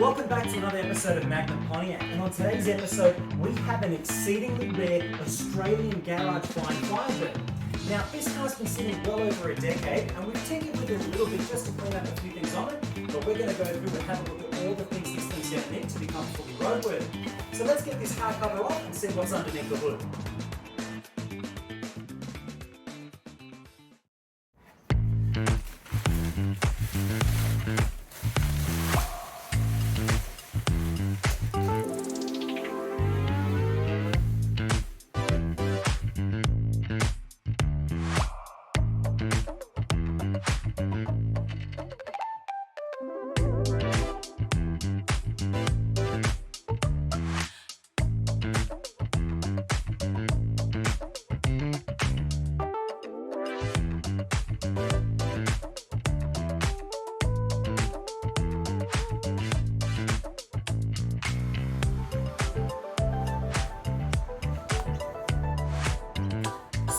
Welcome back to another episode of Magnum Pontiac, and on today's episode we have an exceedingly rare Australian garage flying Firebird. Now this car's been sitting well over a decade and we've tinkered with it a little bit just to clean up a few things on it, but we're going to go through and have a look at all the things this thing's going to need to become fully roadworthy. So let's get this car cover off and see what's underneath the hood.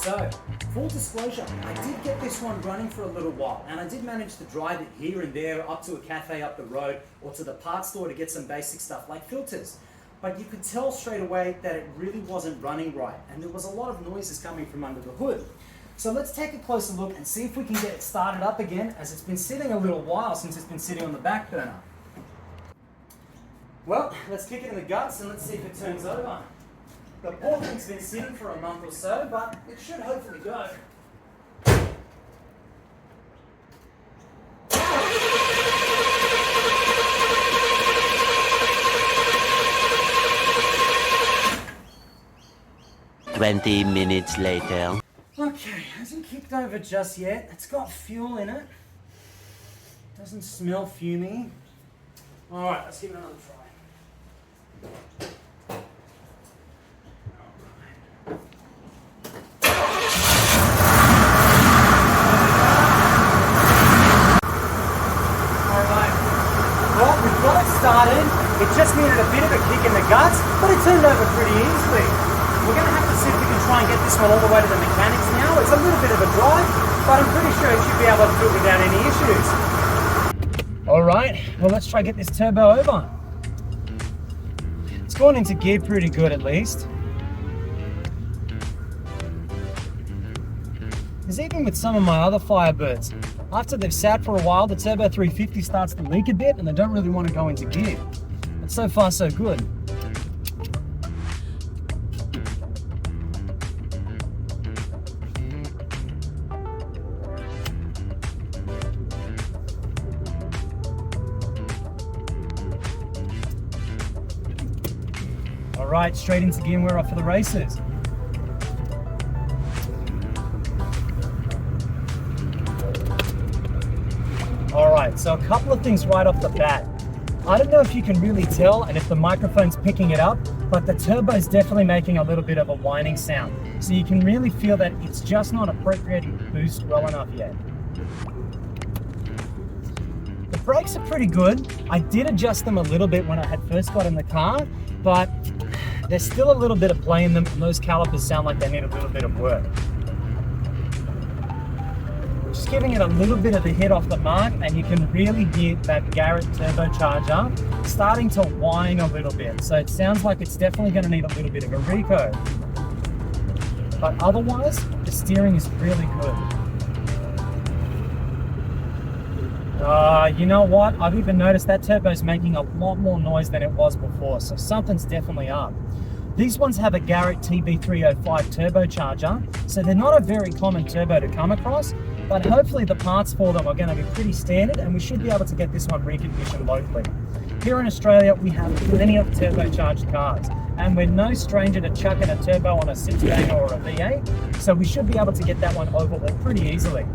So, full disclosure, I did get this one running for a little while and I did manage to drive it here and there up to a cafe up the road or to the parts store to get some basic stuff like filters. But you could tell straight away that it really wasn't running right and there was a lot of noises coming from under the hood. So let's take a closer look and see if we can get it started up again, as it's been sitting a little while since it's been sitting on the back burner. Well, let's kick it in the guts and let's see if it turns over. The poor thing's been sitting for a month or so, but it should hopefully go. "20 minutes later. Okay, hasn't kicked over just yet. It's got fuel in it. Doesn't smell fumey. Alright, let's give it another try. Started. It just needed a bit of a kick in the guts, but it turned over pretty easily. We're going to have to see if we can try and get this one all the way to the mechanics now. It's a little bit of a drive, but I'm pretty sure it should be able to do it without any issues. Alright, well let's try and get this turbo over. It's gone into gear pretty good at least. As even with some of my other Firebirds, after they've sat for a while, the Turbo 350 starts to leak a bit and they don't really want to go into gear. But so far so good. Alright, straight into gear and we're off for the races. Alright, so a couple of things right off the bat. I don't know if you can really tell and if the microphone's picking it up, but the turbo's definitely making a little bit of a whining sound. So you can really feel that it's just not appropriating the boost well enough yet. The brakes are pretty good. I did adjust them a little bit when I had first got in the car, but there's still a little bit of play in them and those calipers sound like they need a little bit of work. Just giving it a little bit of a hit off the mark and you can really hear that Garrett turbocharger starting to whine a little bit. So it sounds like it's definitely going to need a little bit of a reco. But otherwise, the steering is really good. You know what? I've even noticed that turbo's making a lot more noise than it was before, so something's definitely up. These ones have a Garrett TB305 turbocharger, so they're not a very common turbo to come across, but hopefully the parts for them are going to be pretty standard and we should be able to get this one reconditioned locally. Here in Australia, we have plenty of turbocharged cars and we're no stranger to chucking a turbo on a 6-banger or a V8, so we should be able to get that one overhauled pretty easily.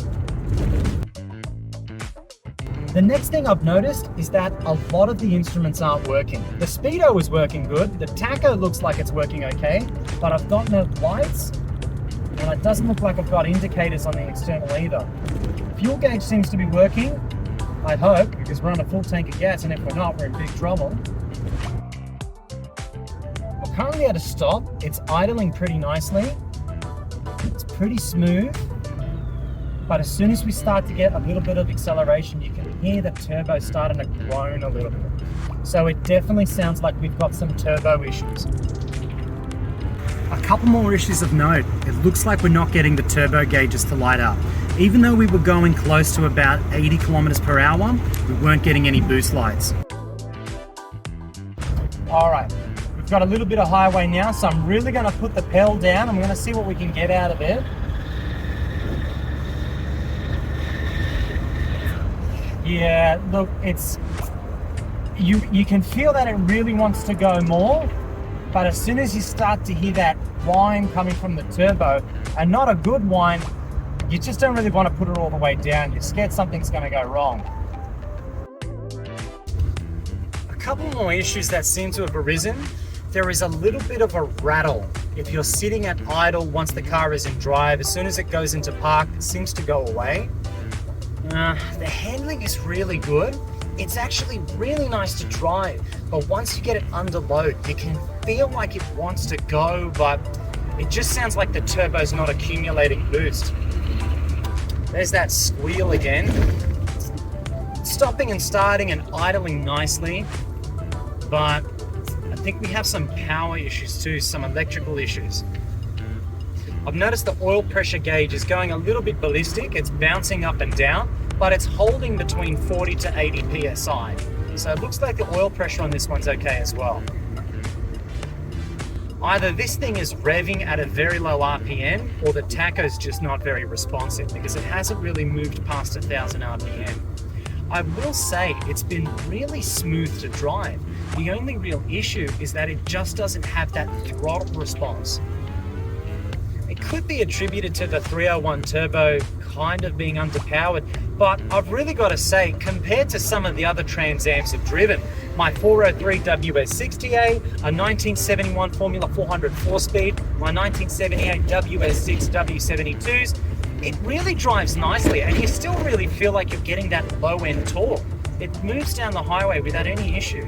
The next thing I've noticed is that a lot of the instruments aren't working. The speedo is working good, the tacho looks like it's working okay, but I've got no lights, and it doesn't look like I've got indicators on the external either. Fuel gauge seems to be working, I hope, because we're on a full tank of gas, and if we're not, we're in big trouble. We're currently at a stop. It's idling pretty nicely. It's pretty smooth. But as soon as we start to get a little bit of acceleration, you can hear the turbo starting to groan a little bit. So it definitely sounds like we've got some turbo issues. A couple more issues of note. It looks like we're not getting the turbo gauges to light up. Even though we were going close to about 80 kilometers per hour, we weren't getting any boost lights. All right, we've got a little bit of highway now, so I'm really gonna put the pedal down. I'm gonna see what we can get out of it. Yeah, look, it's, you can feel that it really wants to go more, but as soon as you start to hear that whine coming from the turbo, and not a good whine, you just don't really want to put it all the way down. You're scared something's going to go wrong. A couple more issues that seem to have arisen. There is a little bit of a rattle. If you're sitting at idle once the car is in drive, as soon as it goes into park, it seems to go away. The handling is really good. It's actually really nice to drive, but once you get it under load, you can feel like it wants to go, but it just sounds like the turbo's not accumulating boost. There's that squeal again. Stopping and starting and idling nicely, but I think we have some power issues too, some electrical issues. I've noticed the oil pressure gauge is going a little bit ballistic. It's bouncing up and down, but it's holding between 40 to 80 PSI. So it looks like the oil pressure on this one's okay as well. Either this thing is revving at a very low RPM or the tacho's just not very responsive because it hasn't really moved past 1,000 RPM. I will say it's been really smooth to drive. The only real issue is that it just doesn't have that throttle response. It could be attributed to the 301 turbo kind of being underpowered, but I've really got to say, compared to some of the other Trans Ams I've driven, my 403 WS60A, a 1971 Formula 400 4-speed, my 1978 WS6 W72s, it really drives nicely and you still really feel like you're getting that low-end torque. It moves down the highway without any issue.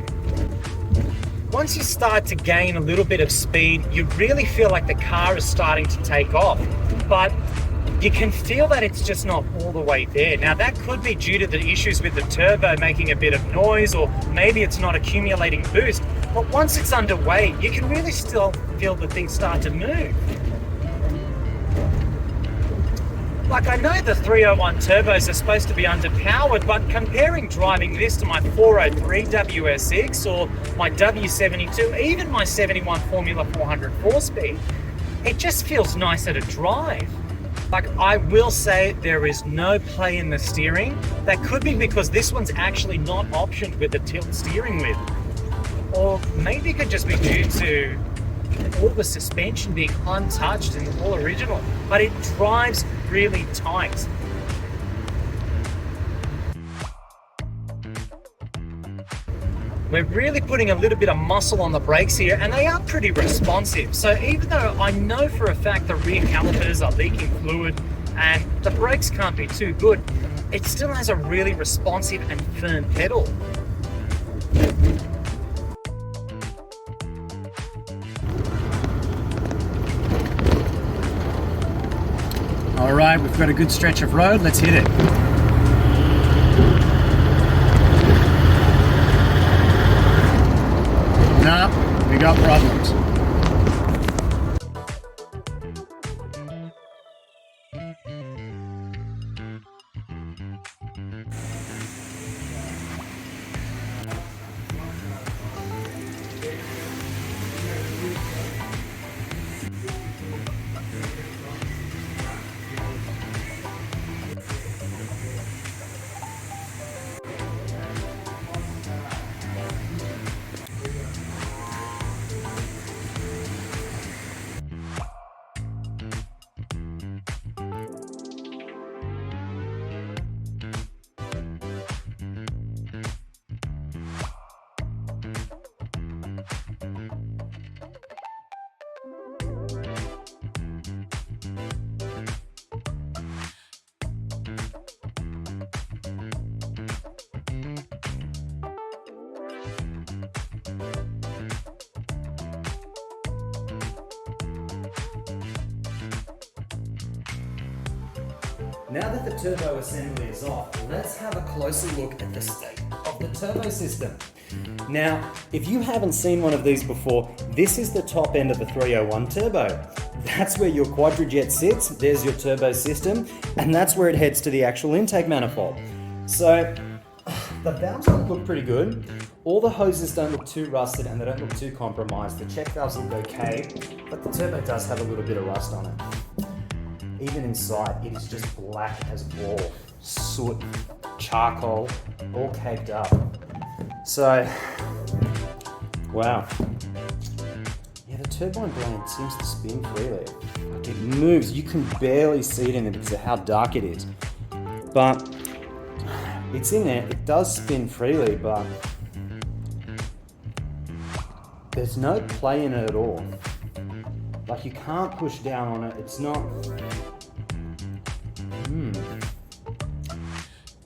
Once you start to gain a little bit of speed, you really feel like the car is starting to take off, but you can feel that it's just not all the way there. Now that could be due to the issues with the turbo making a bit of noise, or maybe it's not accumulating boost, but once it's underway, you can really still feel the thing start to move. Like, I know the 301 turbos are supposed to be underpowered, but comparing driving this to my 403 WS6 or my W72, even my 71 Formula 400 4-speed, it just feels nicer to drive. Like, I will say there is no play in the steering. That could be because this one's actually not optioned with the tilt steering wheel. Or maybe it could just be due to all the suspension being untouched and all original, but it drives really tight. We're really putting a little bit of muscle on the brakes here, and they are pretty responsive. So even though I know for a fact the rear calipers are leaking fluid and the brakes can't be too good, it still has a really responsive and firm pedal. All right, we've got a good stretch of road. Let's hit it. No, we got problems. Now that the turbo assembly is off, let's have a closer look at the state of the turbo system. Now, if you haven't seen one of these before, this is the top end of the 301 turbo. That's where your quadrajet sits, there's your turbo system, and that's where it heads to the actual intake manifold. So, the valves don't look pretty good. All the hoses don't look too rusted and they don't look too compromised. The check valves look okay, but the turbo does have a little bit of rust on it. Even inside, it is just black as ball. Soot, charcoal, all caked up. So, wow. Yeah, the turbine blade seems to spin freely. Like it moves, you can barely see it in it because of how dark it is. But it's in there, it does spin freely, but there's no play in it at all. Like you can't push down on it, it's not...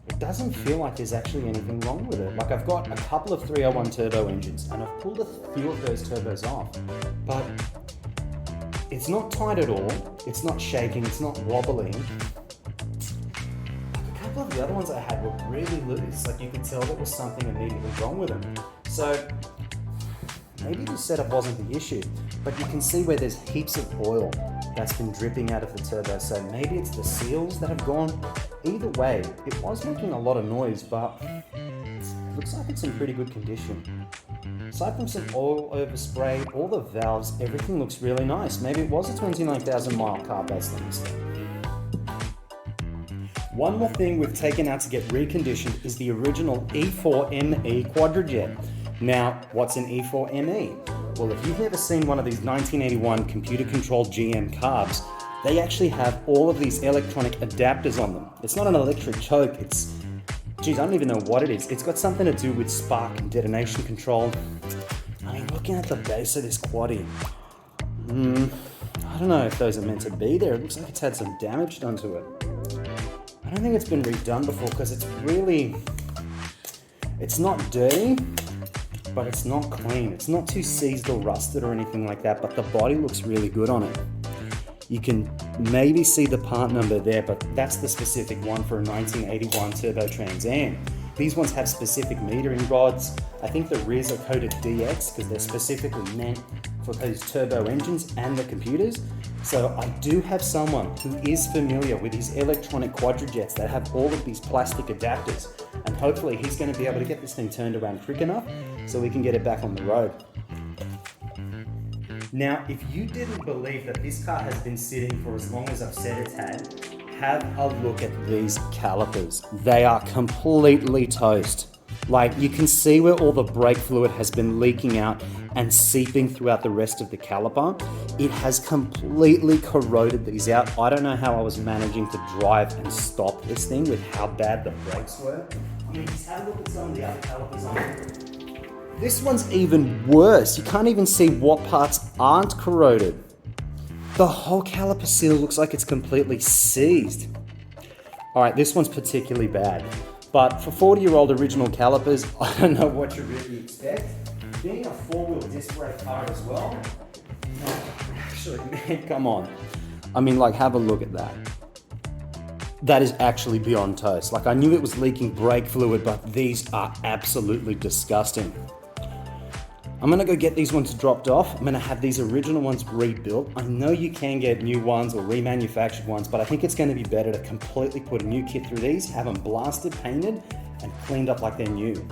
It doesn't feel like there's actually anything wrong with it. Like I've got a couple of 301 turbo engines and I've pulled a few of those turbos off, but it's not tight at all, it's not shaking, it's not wobbling. A couple of the other ones I had were really loose, like you could tell there was something immediately wrong with them. So maybe the setup wasn't the issue, but you can see where there's heaps of oil that's been dripping out of the turbo, so maybe it's the seals that have gone. Either way, it was making a lot of noise, but it looks like it's in pretty good condition. Aside from some oil overspray, all the valves, everything looks really nice. Maybe it was a 29,000 mile car based on this thing. One more thing we've taken out to get reconditioned is the original E4ME quadrajet. Now, what's an E4ME? Well, if you've never seen one of these 1981 computer-controlled GM carbs, they actually have all of these electronic adapters on them. It's not an electric choke, it's... Geez, I don't even know what it is. It's got something to do with spark and detonation control. I mean, looking at the base of this quaddie, I don't know if those are meant to be there. It looks like it's had some damage done to it. I don't think it's been redone before because it's really... It's not dirty, but it's not clean. It's not too seized or rusted or anything like that, but the body looks really good on it. You can maybe see the part number there, but that's the specific one for a 1981 Turbo Trans Am. These ones have specific metering rods. I think the rears are coded DX because they're specifically meant for those turbo engines and the computers. So I do have someone who is familiar with these electronic quadrajets that have all of these plastic adapters, and hopefully he's going to be able to get this thing turned around quick enough so we can get it back on the road. Now, if you didn't believe that this car has been sitting for as long as I've said it's had, have a look at these calipers. They are completely toast. Like, you can see where all the brake fluid has been leaking out and seeping throughout the rest of the caliper. It has completely corroded these out. I don't know how I was managing to drive and stop this thing with how bad the brakes were. I mean, just have a look at some of the other calipers on it. This one's even worse. You can't even see what parts aren't corroded. The whole caliper seal looks like it's completely seized. All right, this one's particularly bad. But for 40-year-old original calipers, I don't know what you really expect. Being a four-wheel disc brake car as well, actually, man, come on. I mean, like, have a look at that. That is actually beyond toast. Like, I knew it was leaking brake fluid, but these are absolutely disgusting. I'm gonna go get these ones dropped off. I'm gonna have these original ones rebuilt. I know you can get new ones or remanufactured ones, but I think it's gonna be better to completely put a new kit through these, have them blasted, painted, and cleaned up like they're new.